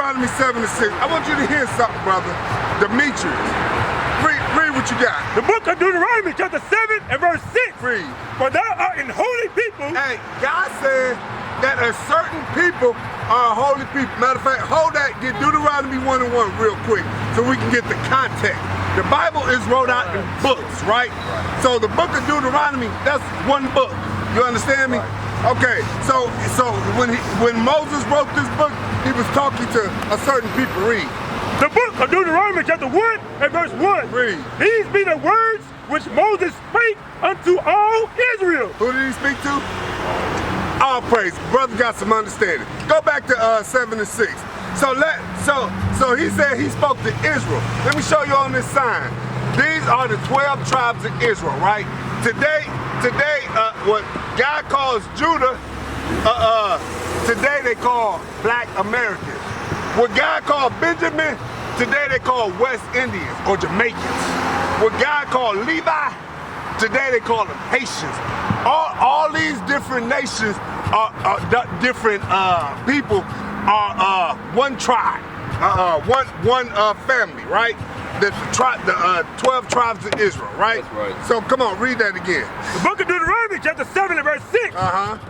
Deuteronomy 7:6. I want you to hear something, brother. Demetrius. Read what you got. The book of Deuteronomy, chapter 7 and verse 6. Read. For thou art in holy people. Hey, God said that a certain people are holy people. Matter of fact, hold that, get Deuteronomy 1 and 1 real quick so we can get the context. The Bible is wrote out in books, right? So the book of Deuteronomy, that's one book. You understand me? Okay, so when Moses wrote this book, he was talking to a certain people. Read. The book of Deuteronomy, chapter 1 and verse 1. Read. These be the words which Moses spake unto all Israel. Who did he speak to? All praise. Brother got some understanding. Go back to 7 and 6. So he said he spoke to Israel. Let me show you on this sign. These are the 12 tribes of Israel, right? Today, what God calls Judah, today they call Black Americans. What God called Benjamin, today they call West Indians or Jamaicans. What God called Levi, today they call them Haitians. All these different nations are different people are one tribe, one family, right? The 12 tribes of Israel, right? That's right. So come on, read that again. The book of Deuteronomy, chapter 7 and verse 6.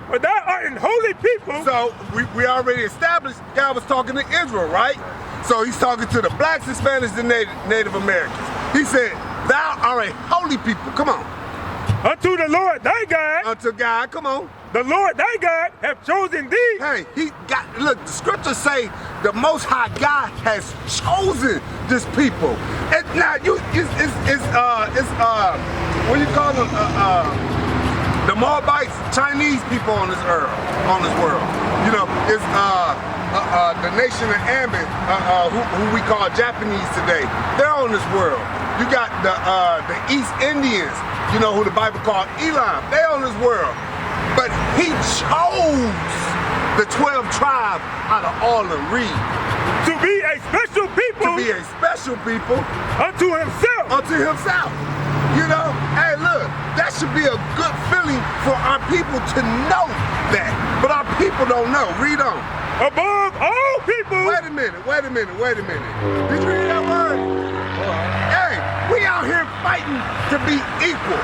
For thou art in holy people. So we already established God was talking to Israel, right? So he's talking to the blacks, Hispanics, and Native Americans. He said, thou art a holy people. Come on. Unto the Lord thy God. Unto God, come on. The Lord thy God hath chosen thee. Hey, look, the scriptures say the Most High God has chosen this people. And now what do you call them? The Moabites, Chinese people on this world. You know, it's the nation of Ammon, who we call Japanese today. They're on this world. You got the East Indians, you know, who the Bible called Elam. They on this world. But he chose the 12 tribes out of all of them. Read. To be a special people. To be a special people. Unto himself. Unto himself. You know, hey, look, that should be a good feeling for our people to know that. But our people don't know. Read on. Above all people. Wait a minute. Did you hear that word? Hey, we out here fighting to be equal.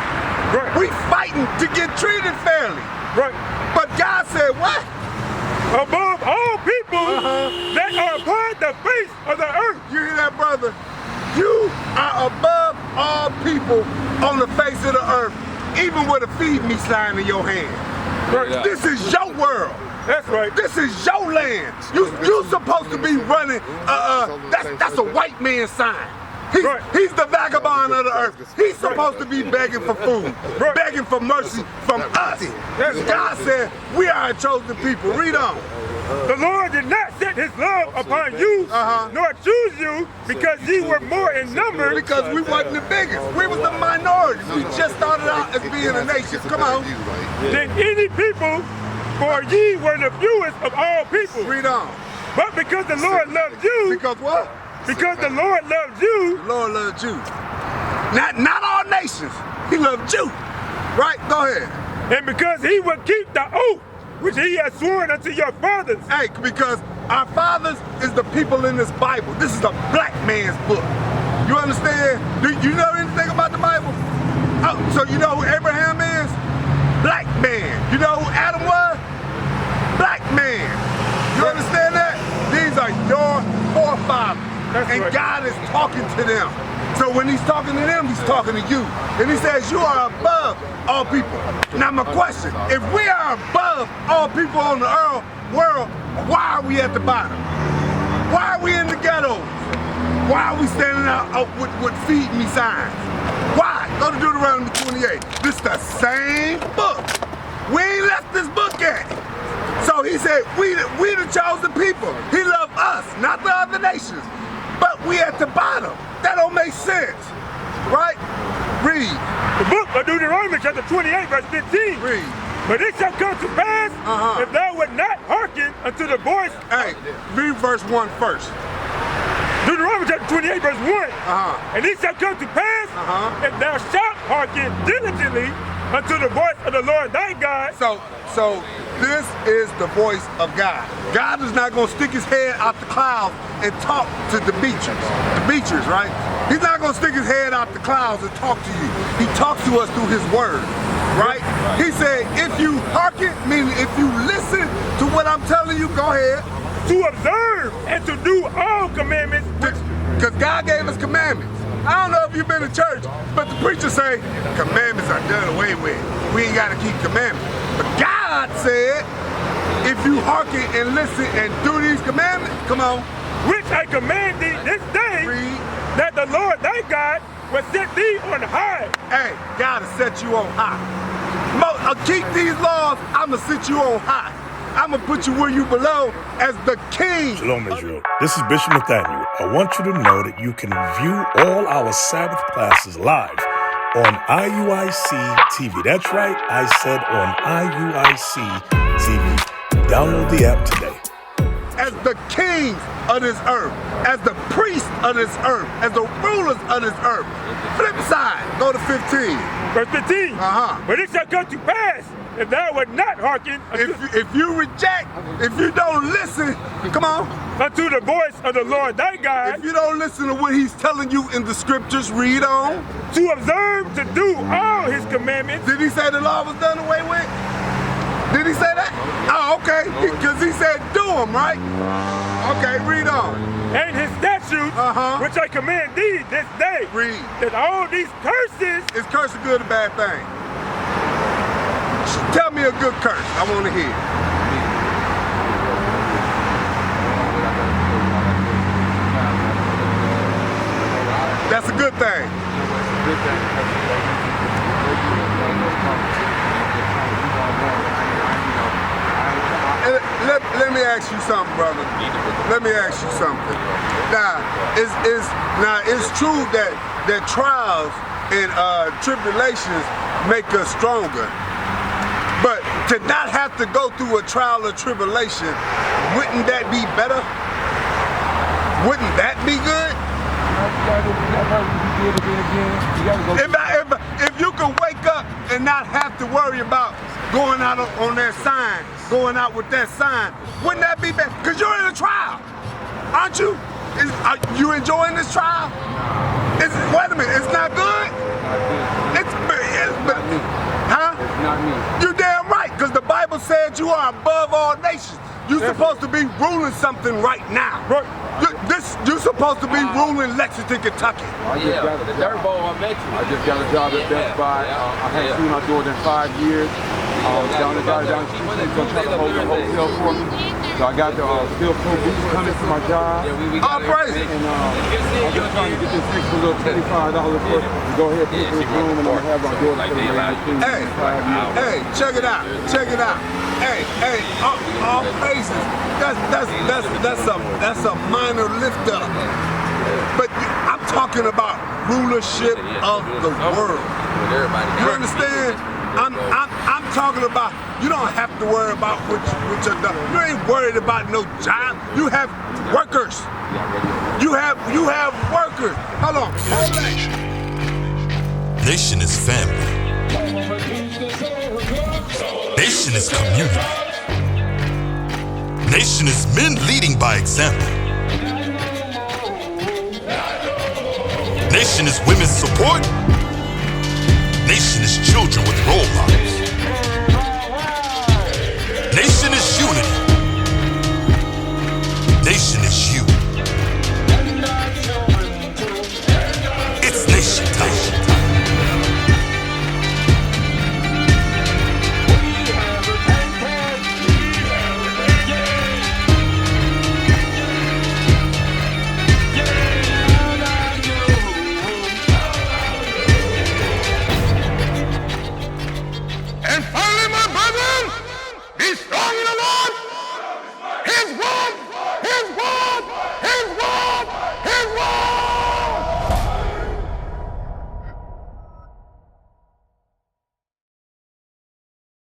Right. We fighting to get treated fairly. Right. But God said what? Above all people that are upon the face of the earth. You hear that, brother? You are above all people on the face of the earth, even with a feed me sign in your hand. Right. Yeah. This is your world. That's right. This is your land. You supposed to be running. That's a white man's sign. He's the vagabond of the earth. He's supposed to be begging for food, begging for mercy from us. God said we are a chosen people. Read on. The Lord did not set his love upon you, nor choose you, because ye were more in number. Because we wasn't the biggest. We was the minority. We just started out as being a nation. Come on. Than any people, for ye were the fewest of all people. Read on. But because the Lord loved you. Because what? Because the Lord loved you. The Lord loved you. Not all nations. He loved you. Right? Go ahead. And because he would keep the oath which he has sworn unto your fathers. Hey, because our fathers is the people in this Bible. This is a black man's book. You understand? Do you know anything about the Bible? Oh, so you know who Abraham is? Black man. You know who Adam was? Black man. You understand that? These are your forefathers. And right. God is talking to them. So when he's talking to them, he's talking to you. And he says, you are above all people. Now my question, if we are above all people on the world, why are we at the bottom? Why are we in the ghettos? Why are we standing out with feed me signs? Why? Go to Deuteronomy 28. This is the same book. We ain't left this book yet. So he said, we the chosen people. He loved us, not the other nations. But we at the bottom. That don't make sense. Right? Read. The book of Deuteronomy chapter 28 verse 15. Read. But it shall come to pass if thou would not hearken unto the voice. Hey, read verse 1 first. Deuteronomy chapter 28 verse 1. And it shall come to pass if thou shalt hearken diligently unto the voice of the Lord thy God. So This is the voice of God. God is not going to stick his head out the clouds and talk to the beachers, right? He's not going to stick his head out the clouds and talk to you. He talks to us through his word, right? He said, if you hearken, meaning if you listen to what I'm telling you, go ahead. To observe and to do all commandments. Because God gave us commandments. I don't know if you've been to church, but the preachers say, commandments are done away with. We ain't got to keep commandments. But God said, if you hearken and listen and do these commandments, come on. Which I command thee this day, Read. that the Lord thy God will set thee on high. Hey, God will set you on high. Keep these laws, I'm going to set you on high. I'm going to put you where you belong as the king. Shalom, Israel. This is Bishop Nathaniel. I want you to know that you can view all our Sabbath classes live on IUIC TV. That's right, I said on IUIC TV. Download the app today. As the kings of this earth, as the priests of this earth, as the rulers of this earth. Flip side, go to 15. Verse 15. But it shall come to pass, if thou wilt not hearken if you reject, if you don't listen, come on, unto the voice of the Lord thy God, if you don't listen to what he's telling you in the scriptures, read on. To observe, to do all his commandments. Did he say the law was done away with? Did he say that? Oh, okay, because he said do them, right? Okay, read on. And his statutes, which I command thee this day. Read. That all these curses. Is curse a good or bad thing? Tell me a good curse. I want to hear. That's a good thing. Let me ask you something, brother. Let me ask you something. Now, it's true that trials and tribulations make us stronger. But to not have to go through a trial or tribulation, wouldn't that be better? Wouldn't that be good? If you could wake up and not have to worry about going out on that sign, going out with that sign, wouldn't that be better? Because you're in a trial, aren't you? Are you enjoying this trial? Wait a minute, it's not good? Huh? It's not me. You're damn right, because the Bible said you are above all nations. You're supposed to be ruling something right now. You're supposed to be ruling Lexington, Kentucky. Yeah, the dirt bowl, I met you. I just got a job at Best Buy. I haven't seen my daughter in 5 years. Down the street, going to try to hold the hotel for me. So I got the steel toe boots coming for my job. All praise. And I'm just trying to get this extra little $25 for to go ahead and put this room and I'm going to have my daughter for the Hey, check it out. Check it out. Hey, all praises. That's a minor lift up. But I'm talking about rulership of the world. You understand? I'm talking about, you don't have to worry about what you're done. You ain't worried about no job. You have workers. You have workers. Hold on. Nation is family. Nation is community. Nation is men leading by example. Nation is women's support. Nation is children with role models.